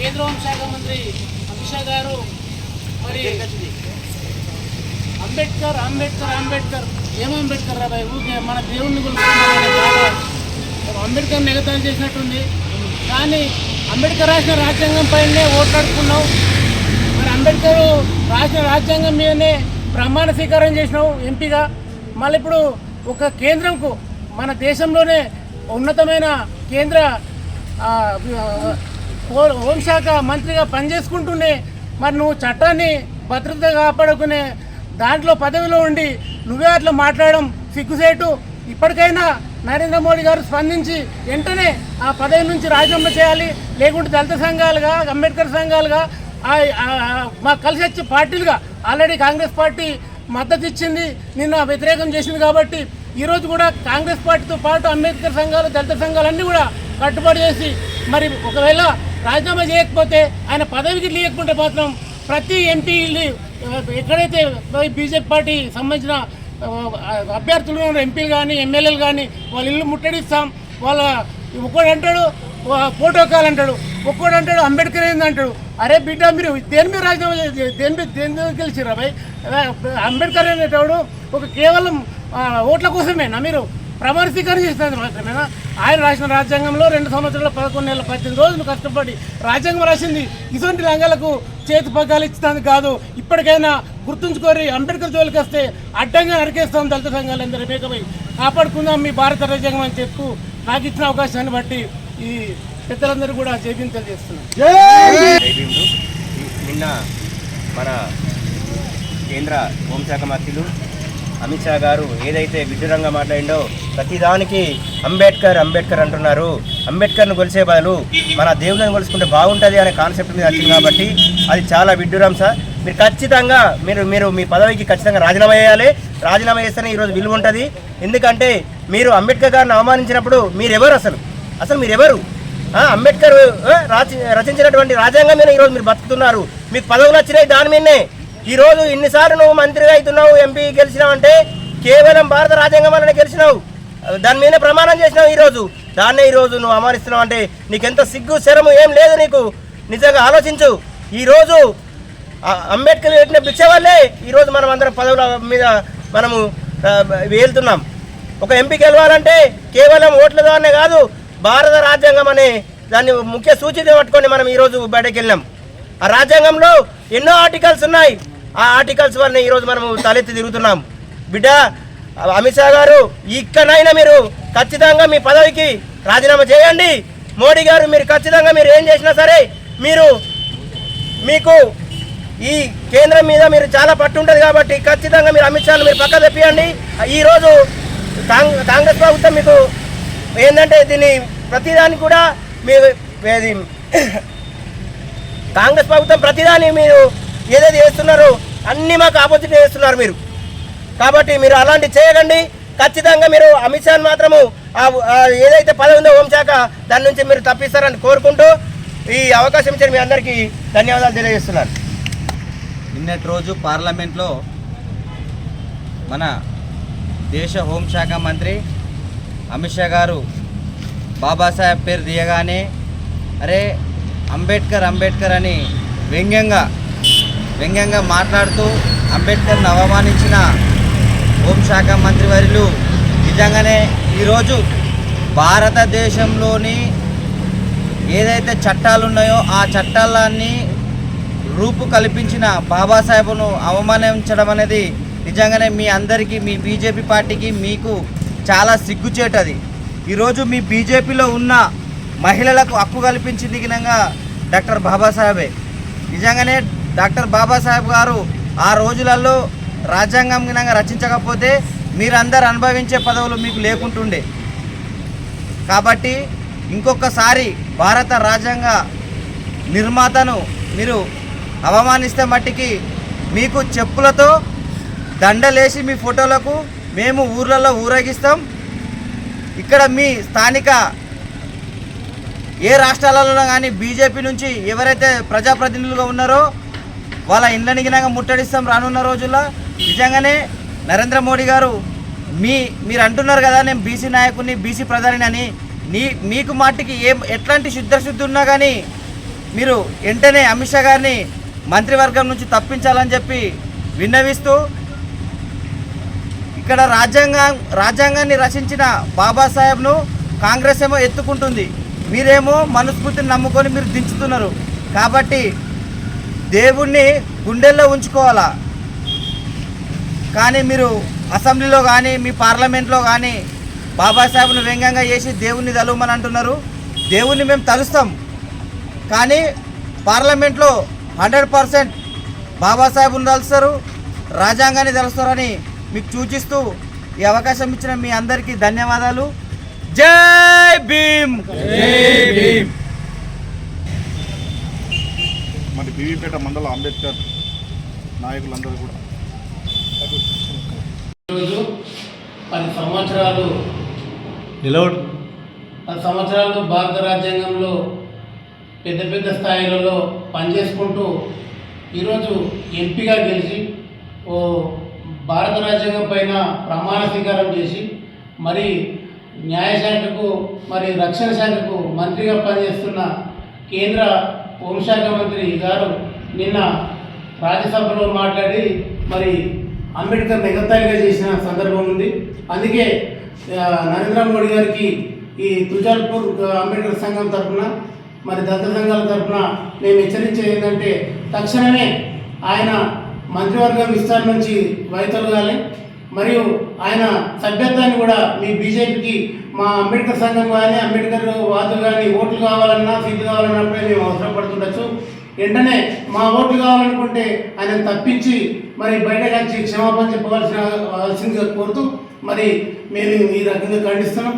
కేంద్ర హోంశాఖ మంత్రి అమిత్ షా గారు మరి అంబేద్కర్ అంబేద్కర్ అంబేద్కర్ ఏం అంబేద్కర్ రా బాయ్ ఊరికే మన దేవుణ్ణి అంబేద్కర్ ఎగతాళి చేసినట్టుంది. కానీ అంబేద్కర్ రాసిన రాజ్యాంగం పైనే ఓట్లాడుకున్నావు. మరి అంబేద్కర్ రాసిన రాజ్యాంగం మీదనే ప్రమాణ స్వీకారం చేసినావు ఎంపీగా. మళ్ళీ ఇప్పుడు ఒక కేంద్రంకు మన దేశంలోనే ఉన్నతమైన కేంద్ర హోంశాఖ మంత్రిగా పనిచేసుకుంటూనే మరి నువ్వు చట్టాన్ని భద్రత కాపాడుకునే దాంట్లో పదవిలో ఉండి నువ్వే అట్లా మాట్లాడడం సిగ్గుసేటు. ఇప్పటికైనా నరేంద్ర మోడీ గారు స్పందించి వెంటనే ఆ పదవి నుంచి రాజీనామా చేయాలి. లేకుంటే దళిత సంఘాలుగా అంబేద్కర్ సంఘాలుగా మాకు కలిసి వచ్చే పార్టీలుగా ఆల్రెడీ కాంగ్రెస్ పార్టీ మద్దతు ఇచ్చింది, నిన్న వ్యతిరేకం చేసింది. కాబట్టి ఈరోజు కూడా కాంగ్రెస్ పార్టీతో పాటు అంబేద్కర్ సంఘాలు దళిత సంఘాలన్నీ కూడా కట్టుబడి చేసి మరి ఒకవేళ రాజీనామా చేయకపోతే ఆయన పదవికి లేకపోతే మాత్రం ప్రతి ఎంపీ ఎక్కడైతే బీజేపీ పార్టీ సంబంధించిన అభ్యర్థులు ఎంపీలు కానీ ఎమ్మెల్యేలు కానీ వాళ్ళ ఇల్లు ముట్టడిస్తాం. వాళ్ళ ఒక్కడు అంటాడు ఫోటో కాల్ అంటాడు, ఒక్కడు అంటాడు అంబేద్కర్ ఏంది అంటాడు. అరే బిడ్డ మీరు దేని మీద రాజీనామా దేని మీద గెలిచిరా భయ్? అంబేద్కర్ అనేటప్పుడు ఒక కేవలం ఓట్ల కోసమేనా మీరు ప్రమాణ స్వీకారం చేస్తున్నది మాత్రమేనా? ఆయన రాసిన రాజ్యాంగంలో 2 సంవత్సరాల 11 నెలల 18 రోజులు కష్టపడి రాజ్యాంగం రాసింది. ఇటువంటి రంగాలకు చేతి పగ్గాలు ఇస్తుంది కాదు. ఇప్పటికైనా గుర్తుంచుకొని అంబేద్కర్ జోలికి వస్తే అడ్డంగా నరికేస్తాం. దళిత సంఘాలందరూ మేకపై కాపాడుకుందాం మీ భారత రాజ్యాంగం అని చెప్పు నాకు ఇచ్చిన అవకాశాన్ని బట్టి ఈ పెద్దలందరూ కూడా జైభీం తెలియజేస్తున్నాం. నిన్న మన కేంద్ర హోంశాఖ మంత్రులు అమిత్ షా గారు ఏదైతే విడ్డూరంగా మాట్లాడిండో ప్రతిదానికి అంబేద్కర్ అంబేద్కర్ అంటున్నారు. అంబేద్కర్ను కొలిసే బదులు మన దేవుళ్ళని కొలుసుకుంటే బాగుంటుంది అనే కాన్సెప్ట్ మీద వచ్చింది. కాబట్టి అది చాలా విడ్డూరం సార్. మీరు ఖచ్చితంగా మీరు మీ పదవికి ఖచ్చితంగా రాజీనామా చేయాలి. రాజీనామా చేస్తేనే ఈరోజు విలువ ఉంటుంది. ఎందుకంటే మీరు అంబేద్కర్ గారిని అవమానించినప్పుడు మీరెవరు అసలు మీరెవరు? అంబేద్కర్ రచించినటువంటి రాజ్యాంగం మీద ఈరోజు మీరు బతుకుతున్నారు. మీకు పదవులు వచ్చినాయి దాని మీదనే. ఈరోజు ఇన్నిసార్లు నువ్వు మంత్రిగా అవుతున్నావు, ఎంపీ గెలిచినావు అంటే కేవలం భారత రాజ్యాంగం వల్లనే గెలిచినావు. దాని మీదనే ప్రమాణం చేసినావు. దాన్నే ఈరోజు నువ్వు అవమానిస్తున్నావు అంటే నీకెంత సిగ్గు శరము ఏం లేదు నీకు. నిజంగా ఆలోచించు. ఈరోజు అంబేద్కర్ పెట్టిన భిక్ష వల్లే ఈరోజు మనం అందరం పదవుల మీద మనము వెళ్తున్నాం. ఒక ఎంపీ గెలవాలంటే కేవలం ఓట్ల ద్వారానే కాదు, భారత రాజ్యాంగం అనే దాన్ని ముఖ్య సూచిక పట్టుకొని మనం ఈరోజు బయటకు వెళ్ళాం. ఆ రాజ్యాంగంలో ఎన్నో ఆర్టికల్స్ ఉన్నాయి. ఆ ఆర్టికల్స్ వల్ల ఈరోజు మనము తలెత్తి తిరుగుతున్నాం. బిడ్డ అమిత్ షా గారు ఇక్కడైనా మీరు ఖచ్చితంగా మీ పదవికి రాజీనామా చేయండి. మోడీ గారు మీరు ఖచ్చితంగా మీరు ఏం చేసినా సరే మీకు ఈ కేంద్రం మీద మీరు చాలా పట్టు ఉంటుంది. కాబట్టి ఖచ్చితంగా మీరు అమిత్ షాను మీరు పక్క తెప్పియండి. ఈరోజు కాంగ్రెస్ ప్రభుత్వం మీకు ఏంటంటే దీన్ని ప్రతిదాన్ని కూడా మీరు కాంగ్రెస్ ప్రభుత్వం ప్రతిదాన్ని మీరు ఏదైతే చేస్తున్నారో అన్నీ మాకు ఆపోజిట్ చేస్తున్నారు మీరు. కాబట్టి మీరు అలాంటి చేయకండి. ఖచ్చితంగా మీరు అమిత్ షాను మాత్రము ఏదైతే పదవి ఉందో హోంశాఖ దాని నుంచి మీరు తప్పిస్తారని కోరుకుంటూ ఈ అవకాశం ఇచ్చిన మీ అందరికీ ధన్యవాదాలు తెలియజేస్తున్నాను. నిన్నటి రోజు పార్లమెంట్లో మన దేశ హోంశాఖ మంత్రి అమిత్ షా గారు బాబాసాహెబ్ పేరు తీయగానే అరే అంబేద్కర్ అంబేద్కర్ అని వ్యంగ్యంగా మాట్లాడుతూ అంబేద్కర్ని అవమానించిన హోంశాఖ మంత్రి వర్యులు నిజంగానే ఈరోజు భారతదేశంలోని ఏదైతే చట్టాలు ఉన్నాయో ఆ చట్టాలన్నీ రూపు కల్పించిన బాబాసాహెబ్ను అవమానించడం అనేది నిజంగానే మీ అందరికీ మీ బీజేపీ పార్టీకి మీకు చాలా సిగ్గుచేటది. ఈరోజు మీ బీజేపీలో ఉన్న మహిళలకు హక్కు కల్పించింది గినంగా డాక్టర్ బాబాసాహెబే. నిజంగానే డాక్టర్ బాబాసాహెబ్ గారు ఆ రోజులలో రాజ్యాంగం గినంగా రచించకపోతే మీరందరూ అనుభవించే పదవులు మీకు లేకుంటుండే. కాబట్టి ఇంకొకసారి భారత రాజ్యాంగ నిర్మాతను మీరు అవమానిస్తే మట్టికి మీకు చెప్పులతో దండలేసి మీ ఫోటోలకు మేము ఊర్లలో ఊరేగిస్తాం. ఇక్కడ మీ స్థానిక ఏ రాష్ట్రాలలో కానీ బీజేపీ నుంచి ఎవరైతే ప్రజాప్రతినిధులుగా ఉన్నారో వాళ్ళ ఇండ్లని గినంగా ముట్టడిస్తాం రానున్న రోజుల్లో. నిజంగానే నరేంద్ర మోడీ గారు మీరు అంటున్నారు కదా నేను బీసీ నాయకుడిని బీసీ ప్రధాని అని. మీకు మాటికి ఎట్లాంటి శుద్ధి ఉన్నా కానీ మీరు వెంటనే అమిత్ షా గారిని మంత్రివర్గం నుంచి తప్పించాలని చెప్పి విన్నవిస్తూ, ఇక్కడ రాజ్యాంగాన్ని రచించిన బాబాసాహెబ్ను కాంగ్రెస్ ఏమో ఎత్తుకుంటుంది, మీరేమో మనుస్మృతిని నమ్ముకొని మీరు దించుతున్నారు. కాబట్టి దేవుణ్ణి గుండెల్లో ఉంచుకోవాలా, కానీ మీరు అసెంబ్లీలో కానీ మీ పార్లమెంట్లో కానీ బాబాసాహెబ్ను వ్యంగ్యంగా చేసి దేవుణ్ణి తలుమని అంటున్నారు. దేవుణ్ణి మేము తలుస్తాం, కానీ పార్లమెంట్లో 100% బాబాసాహెబ్ను తలుస్తారు, రాజ్యాంగాన్ని తలుస్తారని మీకు సూచిస్తూ ఈ అవకాశం ఇచ్చిన మీ అందరికీ ధన్యవాదాలు. జై భీమ్. మరి బీవీపేట మండల అంబేద్కర్ నాయకులందరూ కూడా ఈరోజు 10 సంవత్సరాలు భారత రాజ్యాంగంలో పెద్ద స్థాయిలలో పనిచేసుకుంటూ ఈరోజు ఎంపీగా గెలిచి భారత రాజ్యాంగం పైన ప్రమాణ స్వీకారం చేసి మరి న్యాయశాఖకు మరి రక్షణ శాఖకు మంత్రిగా పనిచేస్తున్న కేంద్ర హోంశాఖ మంత్రి గారు నిన్న రాజ్యసభలో మాట్లాడి మరి అంబేద్కర్ ఎగతాళిగా చేసిన సందర్భం ఉంది. అందుకే నరేంద్ర మోడీ గారికి ఈ తుజాల్పూర్ అంబేద్కర్ సంఘం తరఫున మరి దళిత సంఘాల తరఫున మేము హెచ్చరించేది ఏంటంటే తక్షణమే ఆయన మంత్రివర్గం విస్తరణ నుంచి వైతొలగాలి. మరియు ఆయన సభ్యత్వాన్ని కూడా మీ బీజేపీకి మా అంబేద్కర్ సంఘం కానీ అంబేద్కర్ వాదులు కానీ ఓట్లు కావాలన్నా సీట్లు కావాలన్నప్పుడే మేము అవసరం పడుతుండొచ్చు. వెంటనే మా ఓట్లు కావాలనుకుంటే ఆయన తప్పించి మరి బయటకు వచ్చి క్షమాపణ చెప్పవలసిందిగా కోరుతూ మరి మేము ఈ రకంగా ఖండిస్తున్నాం.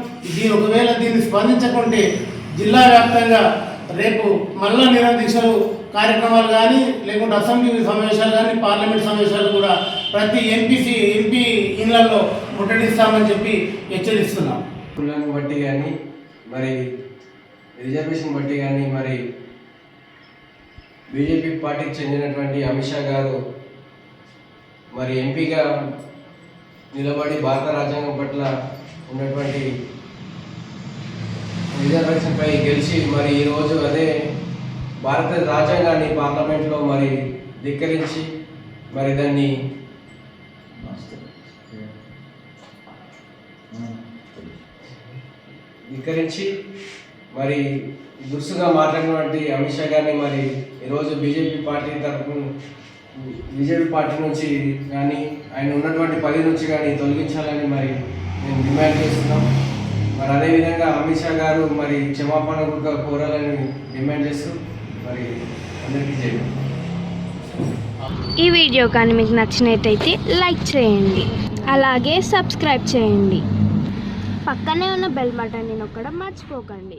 ఒకవేళ దీన్ని స్పందించకుంటే జిల్లా వ్యాప్తంగా రేపు మళ్ళా నిరదీక్షలు కార్యక్రమాలు కానీ లేకుంటే అసెంబ్లీ సమావేశాలు కానీ పార్లమెంట్ సమావేశాలు కూడా ప్రతి ఎంపీ ఇళ్లలో ముట్టడిస్తామని చెప్పి హెచ్చరిస్తున్నాం. కులాన్ని బట్టి కానీ మరి రిజర్వేషన్ బట్టి కానీ మరి బీజేపీ పార్టీకి చెందినటువంటి అమిత్ షా గారు మరి ఎంపీగా నిలబడి భారత రాజ్యాంగం పట్ల ఉన్నటువంటి రిజర్వేషన్పై గెలిచి మరి ఈరోజు అదే భారత రాజ్యాంగాన్ని పార్లమెంట్లో మరి ధిక్కరించి మరి దాన్ని మరి దురుసుగా మాట్లాడినటువంటి అమిత్ షా గారిని మరి ఈరోజు బీజేపీ పార్టీ నుంచి కానీ ఆయన ఉన్నటువంటి పదవి నుంచి కానీ తొలగించాలని మరి మేము డిమాండ్ చేస్తున్నాం. మరి అదేవిధంగా అమిత్ షా గారు మరి క్షమాపణ కూడా కోరాలని డిమాండ్ చేస్తూ మరి అందరికీ చేయండి. ఈ వీడియో కానీ మీకు నచ్చినట్టయితే లైక్ చేయండి, అలాగే సబ్స్క్రైబ్ చేయండి. పక్కనే ఉన్న బెల్ బటన్ని నొక్కడం మర్చిపోకండి.